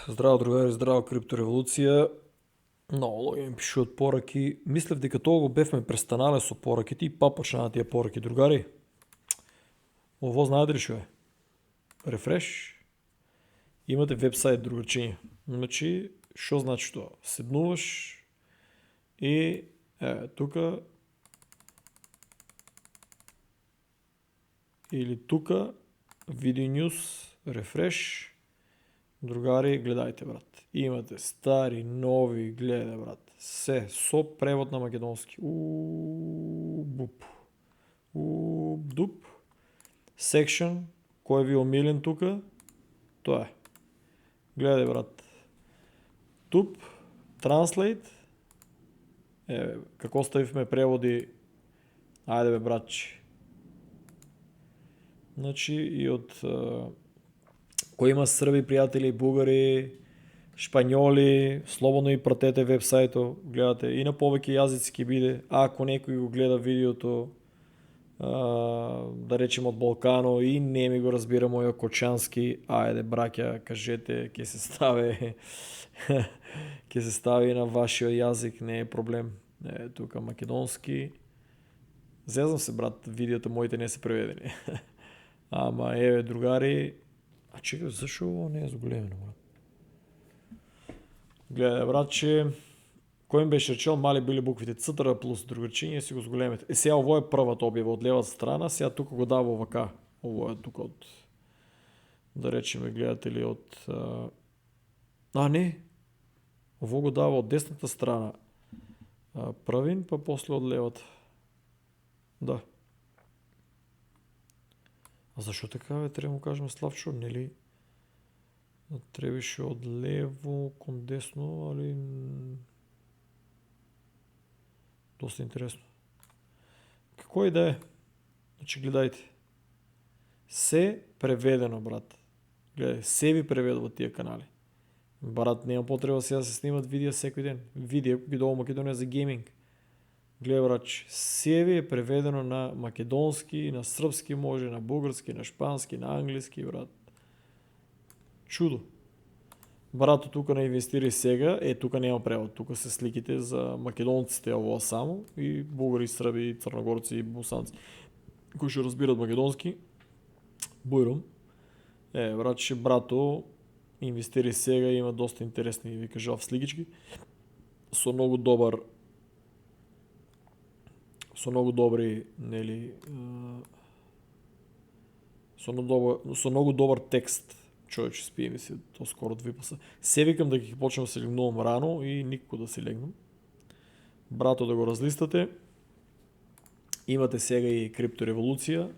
Здраво, другари, здраво, криптореволуција. Много луѓе ми пишуваат пораки. Мислев дека тоа го бевме престанале со пораките и па почнаа тие пораки. Другари, ово знаете ли што е? Рефреш. Имате вебсайт, другарчиња. Значи, што значи тоа? Седнуваш и тука или тука Video News, рефреш. Другари, гледајте, брат. Имате стари, нови, гледај, брат. Се со превод на македонски. Буп. Дуп. Section, кој ви омилен тука? Тоа е. Гледај, брат. Туп. Translate. Како ставивме преводи? Ајде бе, братчи. Значи, и од кој има срби, пријатели, бугари, шпањоли, слободно и пратете вебсајтот, гледате и на повеќе јазици ќе биде, ако некој го гледа видеото, да речем од Балкано и не ми го разбира мојот кочански, ајде браќа, кажете, ќе се стави ќе се стави на вашиот јазик, не е проблем. Тука македонски. Зезнам се, брат, видеото моите не се преведени. Ама еве, другари, а чекай, зашо ово не е зголемено, брат? Гледај, братче, кој им беше речел, мали били буквите ЦТР плюс другарчиња, си го зголемете. Сега ово е првата објава од левата страна, сега тука го дава овака. Ово е тука од, да речеме, гледатели од... не, ово го дава од десната страна. Правин, па после од левата. Да. А зашо така, бе, треба му кажеме Славчо, нели? Требаше од лево кон десно, али... Доста интересно. Како и да е? Значи, гледајте. Се преведено, брат. Гледај, се ви преведува тие канали. Брат, нема потреба сега да се снимат видеа секој ден. Видеа, ги дова Македонија за гейминг. Гледај, брат, се ви е преведено на македонски, на српски може, на бугарски, на шпански, на англиски, брат. Чудо. Брато, тука не инвестири сега, тука нема превод, тука се сликите за македонците ово само и бугари, срби, црногорци и босанци кои што разбират македонски. Бујрум. Братче, брато, инвестири сега, има доста интересни, ви кажав, сликички со многу добри, нели, со многу добар текст. Човече, спие ми се, то скоро двипаса. Се викам дека ќе почнам да се легнувам рано и никако да се легнам. Брато, да го разлистате. Имате сега и криптореволуција.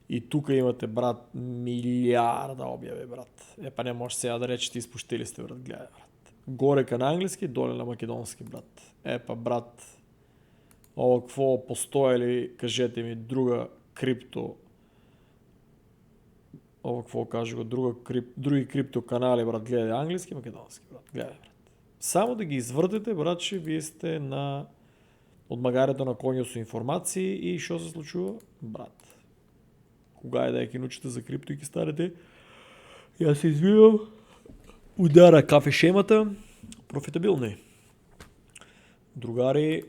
И тука имате, брат, милиарда објави, брат. Па не може сега да речете испуштили сте, брат, гледај, брат. Горе на англиски, доле на македонски, брат. Па, брат, ова кво постои ли, кажете ми, друга крипто, ова кво кажа го, други крипто канали, брат, гледај англиски, македонски, брат, гледај, брат. Само да ги извртите, братче, вие сте на одмагарето на коњот со информации и што се случува, брат. Кога е да ќе научите за крипто и ќе станете, јас се извинувам, удара кафе шемата, профитабилни. Другари,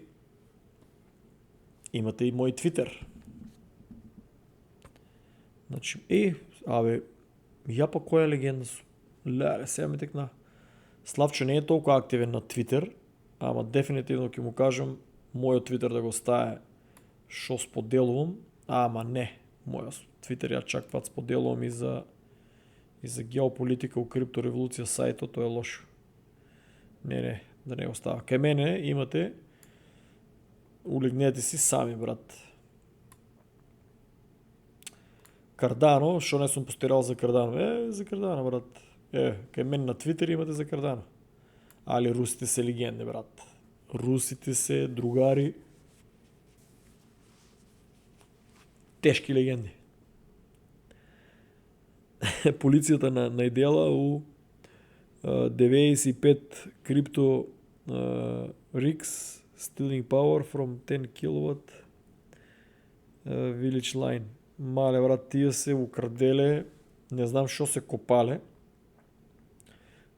имате и мој Твитер. Значи, ја па која легенда сум. Леле, сега ми текна. Славчо не е толку активен на Твитер, ама дефинитивно ќе му кажам мојот Твитер да го стае што споделувам, ама не. Мојот Твитер ја чак пат споделувам и за геополитика у криптореволуција сајтот, тоа е лошо. Не, да не го става. Кај мене имате, улегнете си сами, брат. Кардано, што не сум постирал за Кардано? За Кардано, брат. Кај мен на Твитер имате за Кардано. Али русите се легенди, брат. Русите се другари. Тешки легенди. Полицијата најдела у 95 крипто rigs stealing power from 10 kW village line. Мале, брат, тие се украделе, не знам што се копале,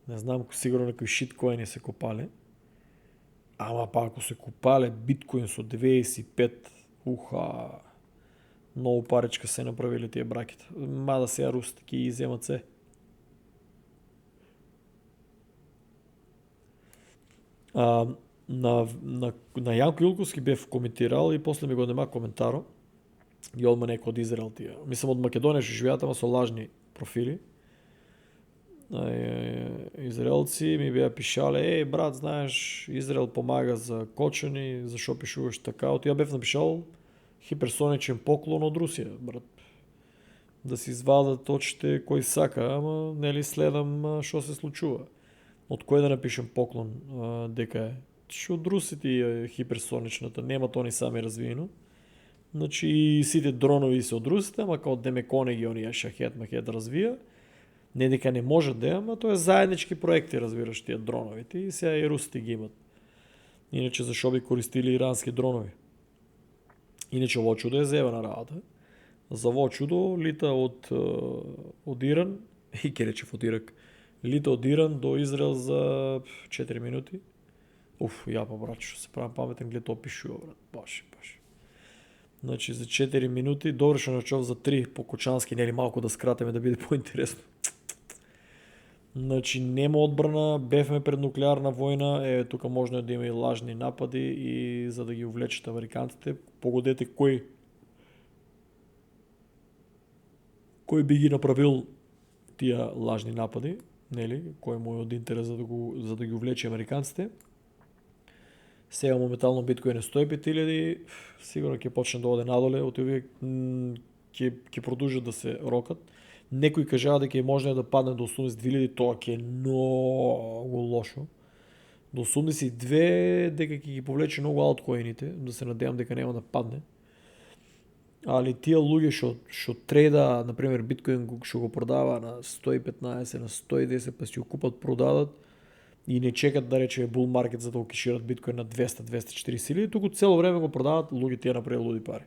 Не знам, сигурно некои шиткоини се купале. Ама па ако се купале биткоин со 25, многу паричка се направиле тие браките. Мада сега русите ќе иземат се. На Јанко Илковски бев коментирал и после ми го нема коментаро. И одма некој од Израел тие. Мислам од Македонија што живеат, ама со лажни профили. Израелци ми беа пишале, брат, знаеш, Израел помага за кочани, зашо пишуваш така? Ја бев напишал хиперсоничен поклон од Русија, брат. Да си извадат очите кој сака, ама нели следам што се случува. Од кој да напишем поклон дека е? Што од русите е хиперсоничната, немат они сами развиено. Значи и сите дронови се од русите, ама као Демеконе ги оние шахет макет развија. Не дека не може да е, ама тоа е заеднички проекти, разбираш, тие дроновите и сега и русите ги имат. Иначе зашо би користили ирански дронови? Иначе во чудо е зевана работа. За во чудо лита од Иран, и ке речев од Ирак, лита од Иран до Израел за 4 минути. Ја па брат, што се правам паметен, глед опишува, брат, баш. Значи за 4 минути, добро што начов за 3 по кочански, нели малку да скратиме да биде поинтересно. Значи нема одбрана, бевме пред нуклеарна војна, тука можно да има и лажни напади и за да ги увлечат американците, погодете кој би ги направил тие лажни напади, нели, кој му е од интерес за да ги увлече американците. Сега моментално биткоин е 105.000, сигурно ќе почне да оде надоле, од овие ќе продолжат да се рокат. Некои кажаа дека може да падне до 82.000, тоа ќе е многу лошо. До 82 дека ќе ги повлече многу алткоините, да се надевам дека нема да падне. Али тие луѓе што треда, например, биткоин што го продава на 115, на 110, па си го купат, продадат и не чекат да рече бул маркет за да го кешират биткоин на 200-240 туку цело време го продават, луѓе тие направи луди пари.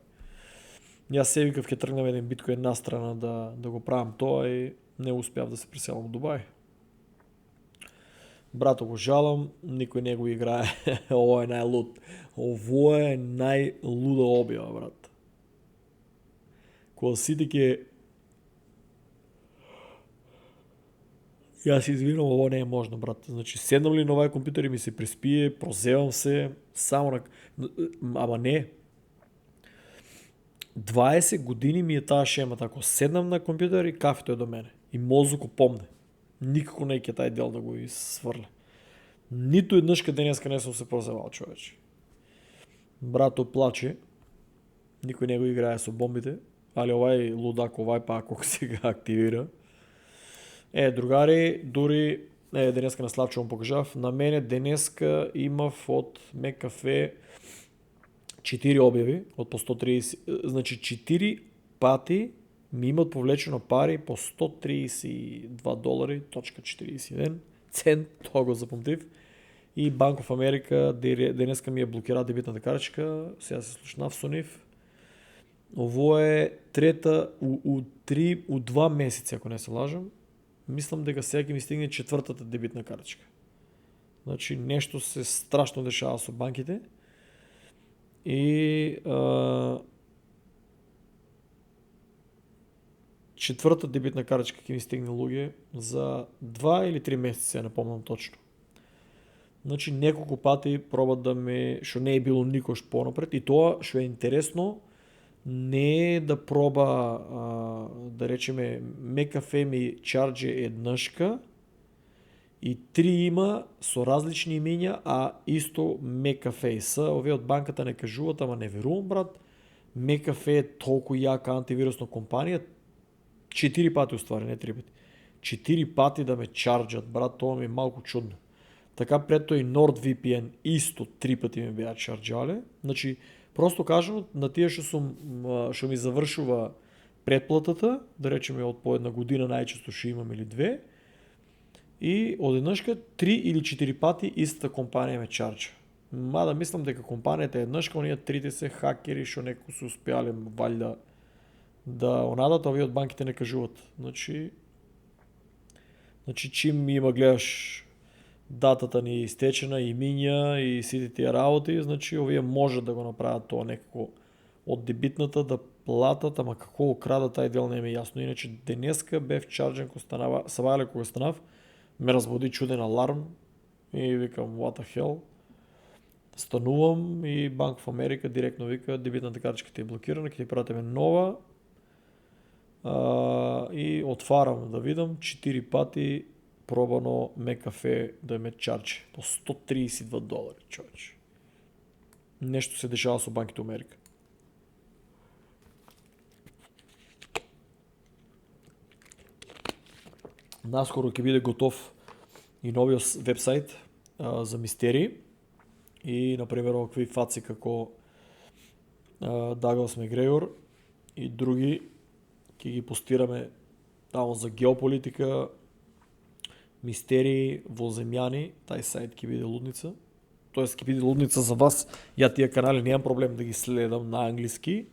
Јас се викав ќе тргнам еден биткоин настрана да го правам тоа и не успеав да се преселам во Дубај. Брато, го жалам, никој не го играе. Ово е најлуд. Ово е најлуда објава, брат. Кога сите ќе... Јас се извинувам, ово не е можно, брат. Значи, седнам ли на овај компјутер и ми се преспие, прозевам се, само на... Ама не. 20 години ми е таа шемата. Ако седнам на компјутер и кафето е до мене. И мозокот помне. Никако не ќе тај дел да го сврле. Ниту еднашка денеска не сум се прозевал, човече. Брато плаче. Никој не го играе со бомбите. Али овај лудак, овај пак се го активира. Другари, дури денеска на Славчо му покажав, на мене денеска имав од Мекафе 4 објави од по 130, значи 4 пати ми имат повлечено пари по $132.41 цент, тоа го запомтив. И Bank of America денеска ми е блокира дебитната картичка, сега се слушнав со нив. Ово е трета у 2 месеци, ако не се лажам. Мислам дека сега ќе ми стигне 4-та дебитна картичка. Значи нешто се страшно дешава со банките. И 4-та дебитна картичка ќе ми стигне, луѓе, за 2 или 3 месеци, не помнам точно. Значи неколку пати пробат да ме, што не е било никош понапред, и тоа што е интересно, не е да проба, да речеме, Мекафе ми чарджи еднашка и 3 има со различни имења, а исто Мекафе. Овие од банката не кажуваат, ама не верувам, брат. Мекафе е толку јака антивирусна компанија, 4 пати уствари, не 3 пати. 4 пати да ме чарджат, брат, тоа ми е малку чудно. Така пред тој NordVPN исто 3 пати ме беа чарджале. Значи, просто кажано, на тие што ми завршува претплатата, да речеме од по една година најчесто што имам или 2, и одеднашка 3 или 4 пати истата компанија ме чарджа. Мада мислам дека компанијата е еднашка, оние трите се хакери што некои се успеале валјда да онадат, овие од банките не кажуваат. Значи Значи чим има гледаш датата ни истечена и минја и сите тие работи, значи овие можат да го направат тоа некако од дебитната да платат, ама како крадат тај дел не ми е јасно. Иначе денеска бев чарджен кога савајле кога станав, ме разбуди чуден аларм и викам what the hell. Станувам и Bank of America директно вика дебитната картичка ти е блокирана, ќе ти пратиме нова. И отварам да видам 4 пати пробано Мекафе да ме чарчи по $132, човече. Нешто се дешава со банките Америка. Наскоро ќе биде готов и новиот вебсайт за мистерии и например овакви фаци како Даглас Мегрегор и други ќе ги постираме таму за геополитика, мистерии, воземјани, тај сајт ќе биде лудница. Тоест ќе биде лудница за вас. Ја тие канали немам проблем да ги следам на англиски.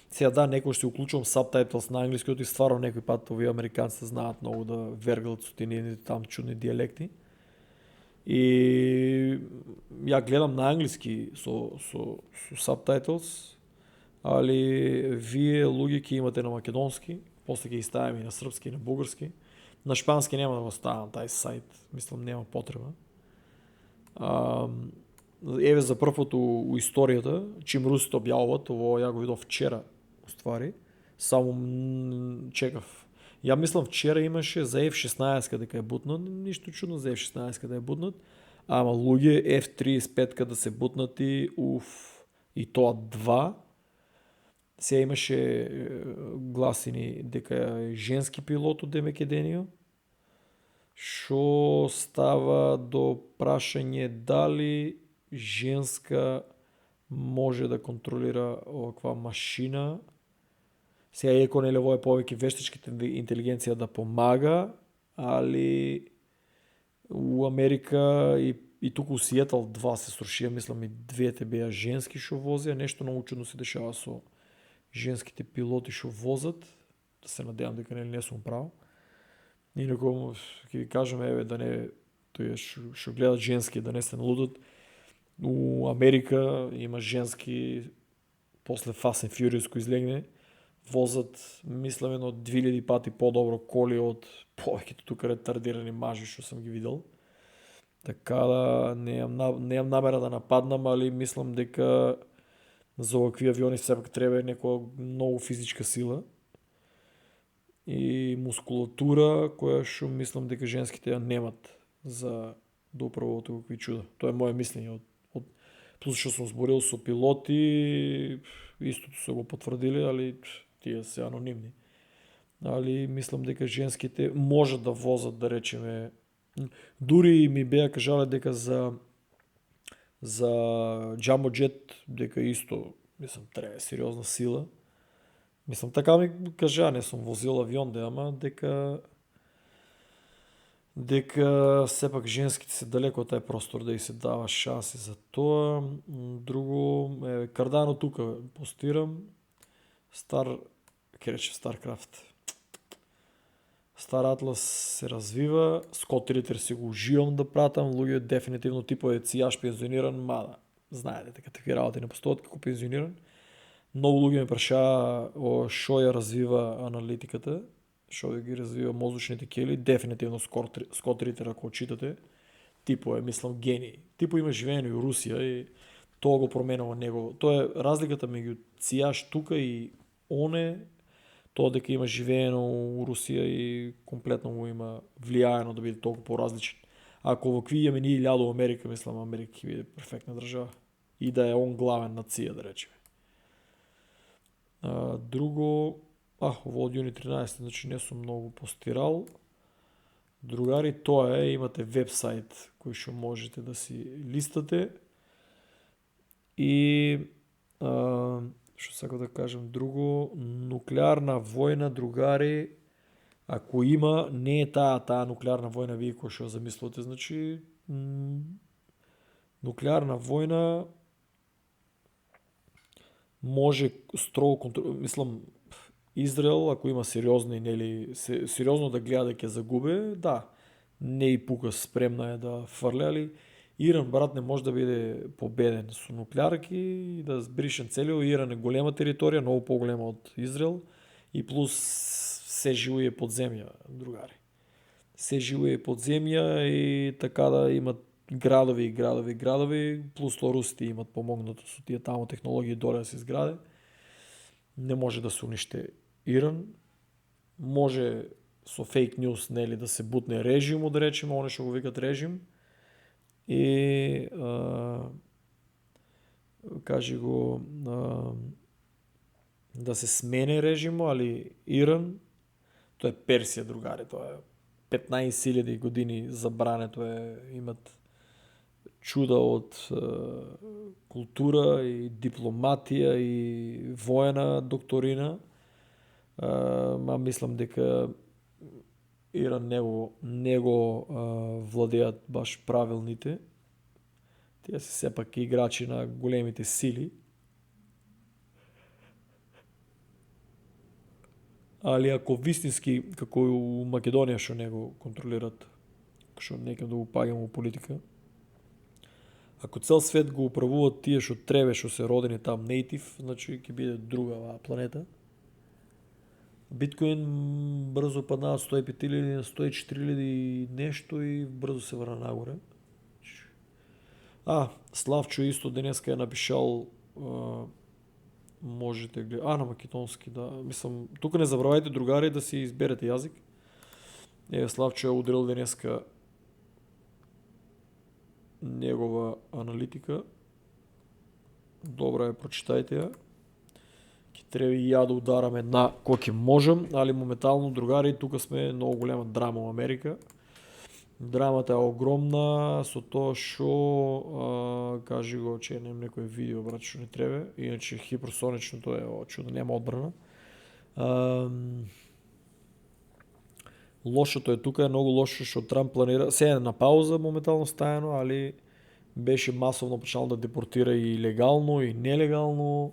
Сега да, некој ќе уклучувам subtitles на англиски, и стварно некој пат овие американците знаат многу да вергалат со тие там чудни дијалекти. И ја гледам на англиски со subtitles, али вие луѓе ќе имате на македонски, после ќе ги ставам и на српски и на бугарски. На шпански нема да го ставам тај сајт, мислам нема потреба. Еве за прв пат у историјата, чим русите објавуваат, ово ја го видов вчера, уствари, само чекав. Ја мислам вчера имаше за F-16 дека е бутнат, ништо чудно за F-16 да е бутнат, ама луѓе F-35 да се бутнати, и тоа два. Сега имаше гласини дека е женски пилот од Македонија, што става до прашање дали женска може да контролира оваква машина. Сега еко нели во е повеќе вештачката интелигенција да помага, али у Америка и туку у Сиетл 2 се срушија, мислам и двете беа женски што возеа, нешто многу чудно се дешава со женските пилоти што возат, да се надевам дека не сум прав. Инаку ќе ви кажам, еве да не тој што гледат женски да не се налудат. У Америка има женски после Fast and Furious кој излегне, возат мислам едно 2000 пати подобро коли од повеќето тука ретардирани мажи што сум ги видел. Така да неам намера да нападнам, али мислам дека за овакви авиони сепак треба некоја многу физичка сила и мускулатура која што мислам дека женските ја немат за да управуваат овакви чуда. Тоа е моје мислење од плюс што сум зборил со пилоти, истото се го потврдили, али тие се анонимни. Али мислам дека женските можат да возат, да речеме, дури ми беа кажале дека за Jumbo Jet дека исто, мислам, треба сериозна сила. Мислам, така ми кажа, не сум возил авион, ама дека сепак женските се далеко од тај простор да и се дава шанси за тоа. Друго, Cardano тука постирам, StarCraft. Star Atlas се развива, Scott Ritter си го уживам да пратам, луѓе дефинитивно типове цијаш пензиониран, мада, знаете дека такви работи не постојат како пензиониран. Многу луѓе ме прашаа што ја развива аналитиката, што ги развива мозочните кели, дефинитивно Scott Ritter, ако читате, типо е, мислам, гений. Типо има живеено и у Русија и тоа го променува него. Тоа е разликата меѓу цијаш тука и оне, тоа дека има живеено у Русија и комплетно му има влијаено да биде толку поразличен. Ако овакви имаме ние 1000 у Америка, мислам Америка ќе биде перфектна држава. И да е он главен на ЦИА, да речеме. Друго, ово од јуни 13, значи не сум многу постирал. Другари, тоа е, имате вебсайт кој што можете да си листате. И што сакам да кажам друго, нуклеарна војна, другари, ако има, не е таа нуклеарна војна вие кој што замислувате, значи нуклеарна војна може строго мислам, Израел ако има сериозно да гледа дека ќе загубе, да, не и пука спремна е да фрле, али Иран, брат, не може да биде победен со нуклеарки и да збришен целиот. Иран е голема територија, многу поголема од Израел и плюс се живее под земја, другари. Се живее под земја и така да имат градови, плюс то русите имат помогнато со тие таму технологии доле да се изграде. Не може да се униште Иран. Може со фейк ньюс, нели, да се бутне режимот, да речеме, оне што го викат режим. И кажи го да се смене режимо, али Иран, тоа е Персија, другари, тоа е 15.000 години забрането е, имат чуда од култура и дипломатија и воена докторина. Мислам дека Иран не го владеат баш правилните. Тие се сепак играчи на големите сили. Али ако вистински, како у Македонија што не го контролират, што некам да го паѓам у политика, ако цел свет го управуваат тие што требе, што се родени там нейтив, значи ќе биде друга планета. Биткоин брзо паднаа 105.000 на 104.000 и нешто и брзо се врна нагоре. Славчо исто денеска е напишал, можете гледа, на македонски, да. Мислам, тука не забравајте, другари, да си изберете јазик. Славчо е удрил денеска негова аналитика. Добра е, прочитајте ја. Ке треба и ја да удараме на кој ќе можам, али моментално, другари, тука сме многу голема драма во Америка. Драмата е огромна со тоа што кажи го, че нема некој видео, брат, што не треба, иначе хиперсоничното е чудо, нема одбрана. Лошото е тука, е многу лошо што Трамп планира, се е на пауза моментално стајано, али беше масовно почнал да депортира и легално и нелегално.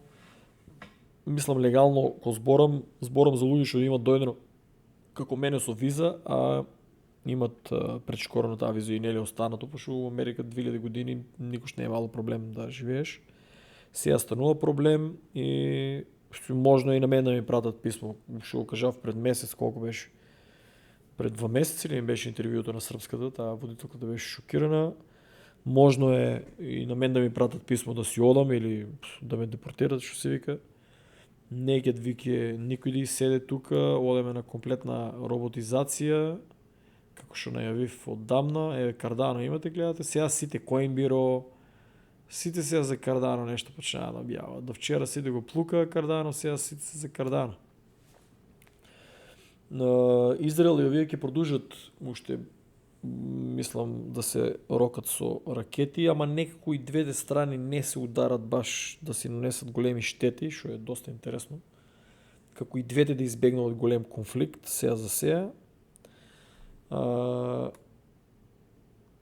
Мислам легално, ко зборам за луѓе што имат дојдено како мене со виза, а имат пречкорно таа виза и нели останато, пошто во Америка 2000 години никош не е мало проблем да живееш. Сега станува проблем и можно и на мене да ми пратат писмо, што го кажав пред месец, колку беше? Пред 2 месеци ли ми беше интервјуто на српската, таа водителката беше шокирана. Можно е и на мен да ми пратат писмо да си одам или да ме депортират, што се вика. Не ќе вике никој да седе тука, одеме на комплетна роботизација, како што најавив оддамна. Кардано имате, гледате, сега сите Coinbiro, сите сега за Кардано нешто почнаа да објават. До вчера сите го плука Кардано, сега сите се за Кардано. Израел и овие ќе продолжат уште, мислам, да се рокат со ракети, ама некако и двете страни не се ударат баш да си нанесат големи штети, што е доста интересно. Како и двете да избегнат голем конфликт, сега за сега.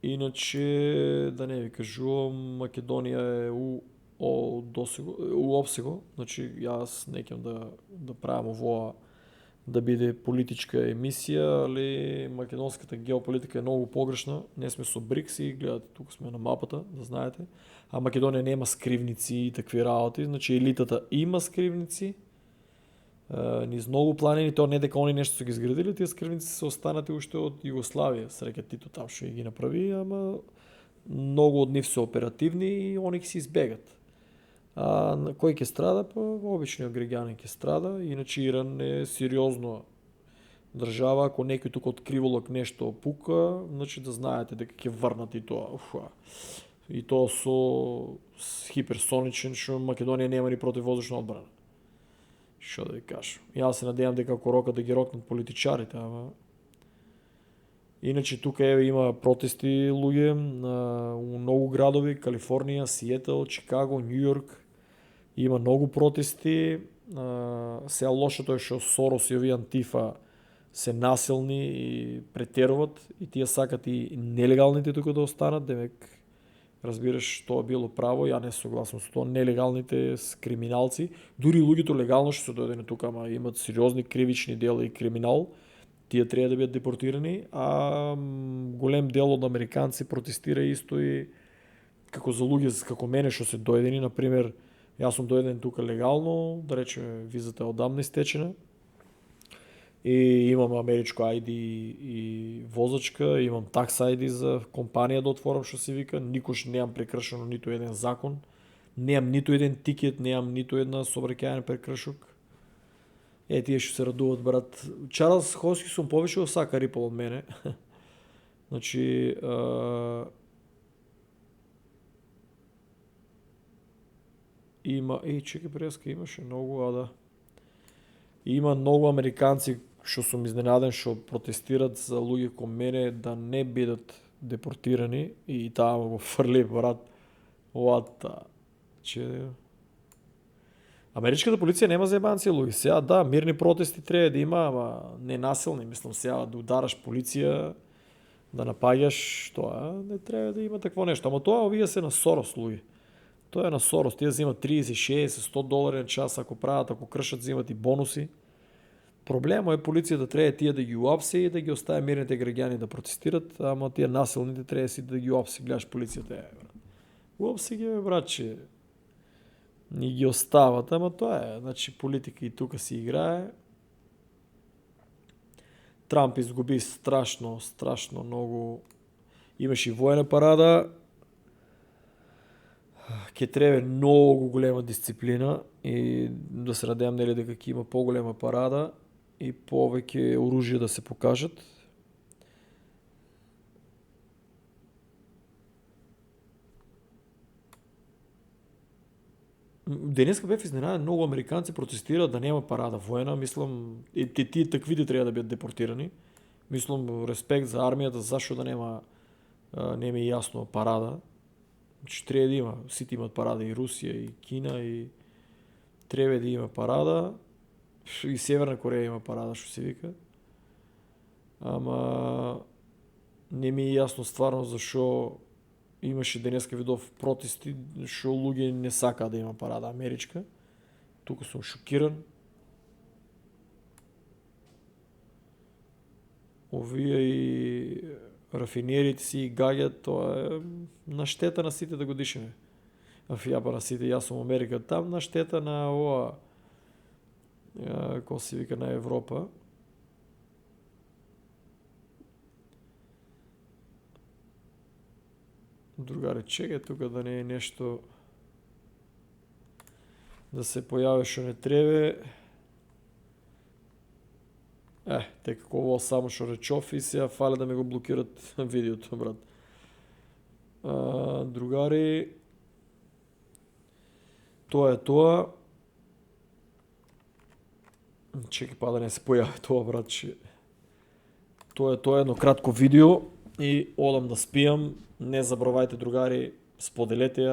Иначе, да не ви кажувам, Македонија е у опсего, значи јас не ќе да правам овоа да биде политичка емисија, али македонската геополитика е многу погрешна. Не сме со БРИКС и гледате, тука сме на мапата, да знаете. А Македонија нема скривници и такви работи, значи елитата има скривници. Низ многу планини, тоа не дека они нешто се ги изградили, тие скривници се останати уште од Југославија, среќа Тито там што ги направи, ама многу од нив се оперативни и они ќе се избегат. А кој ќе страда? Обичниот граѓанин ќе страда, иначе Иран е сериозно држава, ако некој тука од криволок нешто пука, значи да знаете дека ќе врнат и тоа. И тоа со хиперсоничен, што Македонија нема ни противвоздушна одбрана. Што да ви кажам. Јас се надевам дека ако рокат да ги рокнат политичарите, ама иначе тука има протести луѓе у многу градови, Калифорнија, Сиетл, Чикаго, Њу Јорк. Има многу протести. Сега лошото е што Сорос и овие Антифа се насилни и претеруват и тие сакат и нелегалните тука да останат, демек разбираш, тоа било право, ја не согласам со тоа, нелегалните криминалци, дури луѓето легално што се дојдени тука, ама имат сериозни кривични дела и криминал, Тие треба да бидат депортирани, а голем дел од американци протестира исто и како за луѓе како мене што се дојдени, на пример, јас сум дојден тука легално, да речеме визата е одамна истечена. И имам америчко ID и возачка, имам такс ID за компанија да отворам што се вика, никош неам прекршено ниту еден закон, неам ниту еден тикет, неам ниту една сообраќајен прекршок. Тие што се радуват, брат. Чарлс Хоски сум повише осака рипал од мене. Значи, има, чекај преска, имаше многу, да. Има многу американци што сум изненаден што протестират за луѓе кон мене да не бидат депортирани и таа го фрли, брат. Америчката полиција нема заебанци луѓе. Сега да, мирни протести треба да има, ама не насилни, мислам сега да удараш полиција, да напаѓаш, тоа не треба да има такво нешто. Ама тоа овие се на Сорос луѓе. Тоа е на Сорос, тие взимат 30, 60, $100 на час ако прават, ако кршат, взимат и бонуси. Проблемот е полицијата треба тие да ги уапси и да ги остави мирните граѓани да протестират, ама тие насилните треба си да ги уапси, гледаш полицијата е, брат. Уапси ги, братче. Ни ги остават, ама тоа е, значи политика и тука си играе. Трамп изгуби страшно многу. Имаше и воена парада. Ке треба многу голема дисциплина и да се надевам нели дека ќе има поголема парада и повеќе оружје да се покажат. Денеска бев изненаден, многу американци протестираат да нема парада воена, мислам, тие таквите треба да бидат депортирани. Мислам, респект за армијата, зашто да нема јасно парада. Значи треба да има, сите имат парада, и Русија, и Кина, и треба да има парада. И Северна Кореја има парада, што се вика. Ама не ми е јасно стварно зашо имаше денеска видов протести што луѓе не сакаат да има парада америчка. Тука сум шокиран. Овие и рафинериите си гаѓат, тоа е на штета на сите да го дишеме. Афијаба на сите, јас сум Америка там, на штета на ова, кој се вика, на Европа. Другари, чекај тука да не е нешто да се појави што не требе. Тека ово само што речов и сега фале да ми го блокират видеото, брат. Другари, тоа е тоа. Чекај па да не се појави тоа, брат. Тоа е тоа, едно кратко видео и одам да спијам. Не забравајте, другари, споделете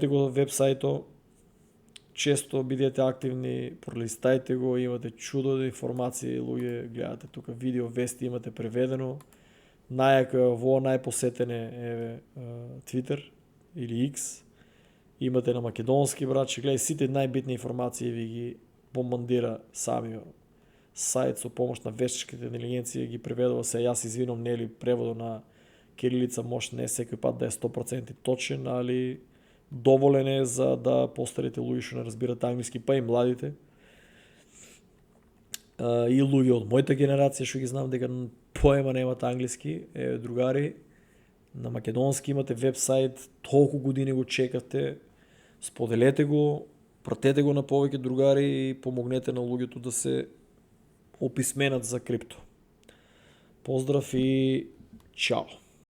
го вебсајто. Често бидете активни, пролистајте го, имате чудо да информации, луѓе, гледате тука видео, вести имате преведено. Најако е ово, најпосетен е Twitter или X. Имате на македонски, брат, гледај, сите најбитни информации ви ги бомбандира самиот сајт со помош на вештачката интелигенција, ги преведува се. Јас извинувам, нели преводот на кирилица може не секој пат да е 100% точен, али доволен е за да постарите луѓе што не разбират англиски, па и младите. И луѓе од мојата генерација што ги знам дека поема немат англиски, другари, на македонски имате вебсајт, толку години го чекате, споделете го, пратете го на повеќе другари и помогнете на луѓето да се описменат за крипто. Поздрав и чао!